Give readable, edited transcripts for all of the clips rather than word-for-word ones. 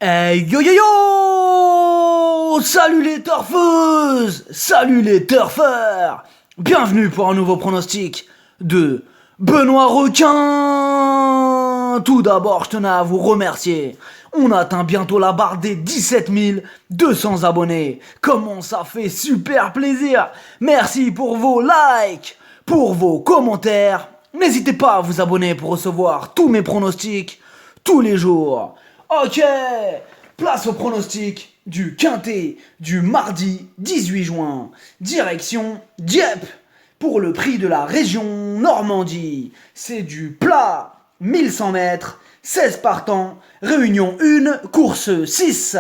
Hey yo yo yo! Salut les turfeuses! Salut les turfeurs! Bienvenue pour un nouveau pronostic de Benoît Requin! Tout d'abord, je tenais à vous remercier. On atteint bientôt la barre des 17 200 abonnés. Comment ça fait super plaisir! Merci pour vos likes, pour vos commentaires. N'hésitez pas à vous abonner pour recevoir tous mes pronostics tous les jours. Ok, place au pronostic du quintet du mardi 18 juin. Direction Dieppe pour le prix de la région Normandie. C'est du plat, 1100 mètres, 16 partants, réunion 1, course 6.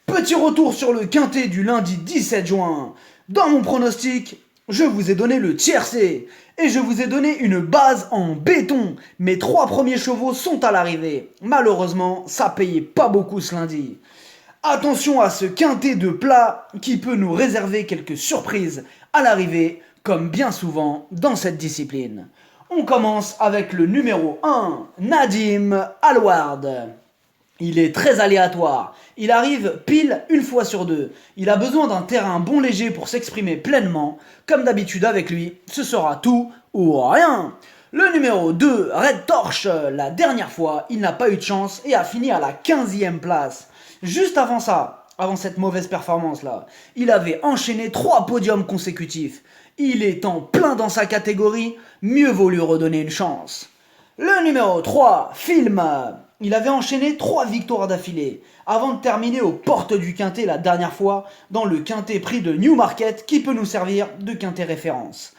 Petit retour sur le quintet du lundi 17 juin. Dans mon pronostic, je vous ai donné le tiercé et je vous ai donné une base en béton. Mes 3 premiers chevaux sont à l'arrivée. Malheureusement, ça payait pas beaucoup ce lundi. Attention à ce quintet de plat qui peut nous réserver quelques surprises à l'arrivée, comme bien souvent dans cette discipline. On commence avec le numéro 1, Nadim Alward. Il est très aléatoire. Il arrive pile une fois sur deux. Il a besoin d'un terrain bon léger pour s'exprimer pleinement. Comme d'habitude avec lui, ce sera tout ou rien. Le numéro 2, Red Torch. La dernière fois, il n'a pas eu de chance et a fini à la 15e place. Juste avant ça, avant cette mauvaise performance-là, il avait enchaîné 3 podiums consécutifs. Il est en plein dans sa catégorie, mieux vaut lui redonner une chance. Le numéro 3, Film. Il avait enchaîné 3 victoires d'affilée, avant de terminer aux portes du quintet la dernière fois, dans le quintet prix de Newmarket qui peut nous servir de quintet référence.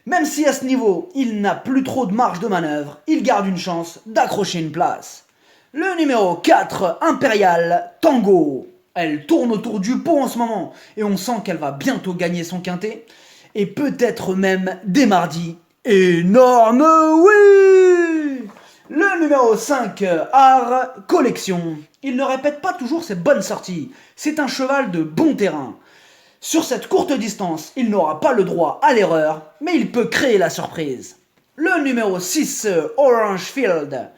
Même si à ce niveau, il n'a plus trop de marge de manœuvre, il garde une chance d'accrocher une place. Le numéro 4, Impérial Tango. Elle tourne autour du pot en ce moment, et on sent qu'elle va bientôt gagner son quintet, et peut-être même dès mardi. Énorme oui! Le numéro 5, Art Collection. Il ne répète pas toujours ses bonnes sorties. C'est un cheval de bon terrain. Sur cette courte distance, il n'aura pas le droit à l'erreur, mais il peut créer la surprise. Le numéro 6, Orange Field.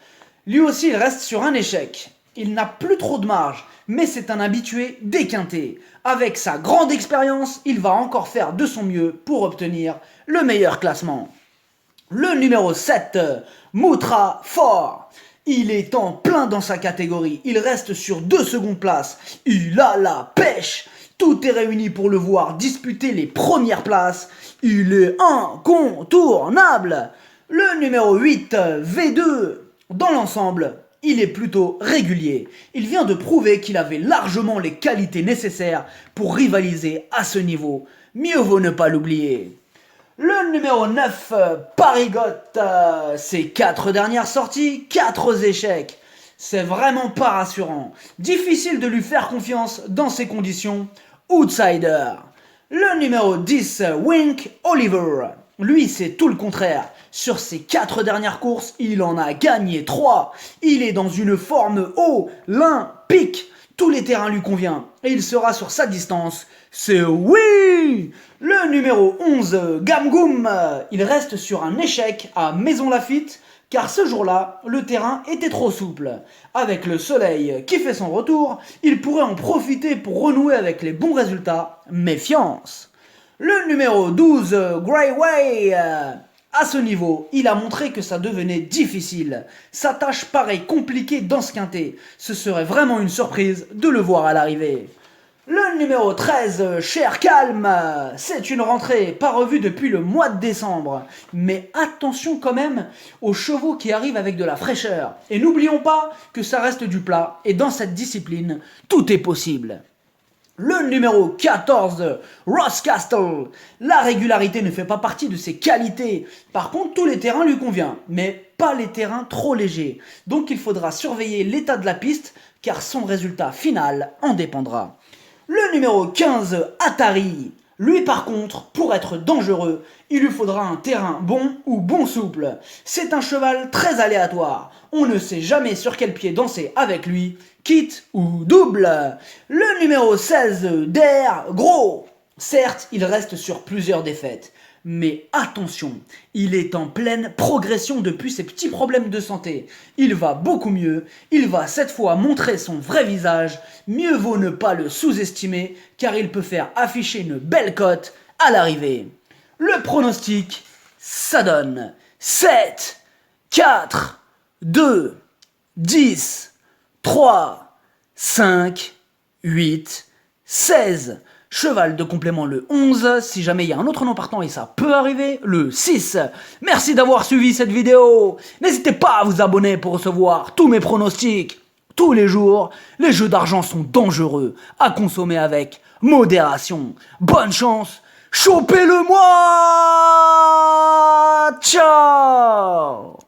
Lui aussi, il reste sur un échec. Il n'a plus trop de marge, mais c'est un habitué des quintets. Avec sa grande expérience, il va encore faire de son mieux pour obtenir le meilleur classement. Le numéro 7, Moutra Fort. Il est en plein dans sa catégorie. Il reste sur 2 secondes places. Il a la pêche. Tout est réuni pour le voir disputer les premières places. Il est incontournable. Le numéro 8, V2. Dans l'ensemble, il est plutôt régulier. Il vient de prouver qu'il avait largement les qualités nécessaires pour rivaliser à ce niveau. Mieux vaut ne pas l'oublier. Le numéro 9, Parigot, ses 4 dernières sorties, 4 échecs. C'est vraiment pas rassurant. Difficile de lui faire confiance dans ces conditions. Outsider. Le numéro 10, Wink Oliver. Lui, c'est tout le contraire. Sur ses 4 dernières courses, il en a gagné 3. Il est dans une forme olympique. Tous les terrains lui conviennent et il sera sur sa distance. C'est oui! Le numéro 11, Gamgoum, il reste sur un échec à Maison Lafitte car ce jour-là, le terrain était trop souple. Avec le soleil qui fait son retour, il pourrait en profiter pour renouer avec les bons résultats. Méfiance! Le numéro 12, Greyway. À ce niveau, il a montré que ça devenait difficile. Sa tâche paraît compliquée dans ce quintet. Ce serait vraiment une surprise de le voir à l'arrivée. Le numéro 13, Cher Calme, c'est une rentrée pas revue depuis le mois de décembre. Mais attention quand même aux chevaux qui arrivent avec de la fraîcheur. Et n'oublions pas que ça reste du plat et dans cette discipline, tout est possible. Le numéro 14, Ross Castle. La régularité ne fait pas partie de ses qualités. Par contre, tous les terrains lui conviennent, mais pas les terrains trop légers. Donc il faudra surveiller l'état de la piste, car son résultat final en dépendra. Le numéro 15, Atari. Lui par contre, pour être dangereux, il lui faudra un terrain bon ou bon souple. C'est un cheval très aléatoire. On ne sait jamais sur quel pied danser avec lui, quitte ou double. Le numéro 16, Der Gros. Certes, il reste sur plusieurs défaites, Mais attention, il est en pleine progression depuis ses petits problèmes de santé. Il va beaucoup mieux, il va cette fois montrer son vrai visage. Mieux vaut ne pas le sous-estimer car il peut faire afficher une belle cote à l'arrivée. Le pronostic, ça donne 7, 4, 2, 10, 3, 5, 8, 16. Cheval de complément le 11, si jamais il y a un autre nom partant et ça peut arriver, le 6. Merci d'avoir suivi cette vidéo. N'hésitez pas à vous abonner pour recevoir tous mes pronostics. Tous les jours, les jeux d'argent sont dangereux, à consommer avec modération. Bonne chance, chopez-le moi. Ciao.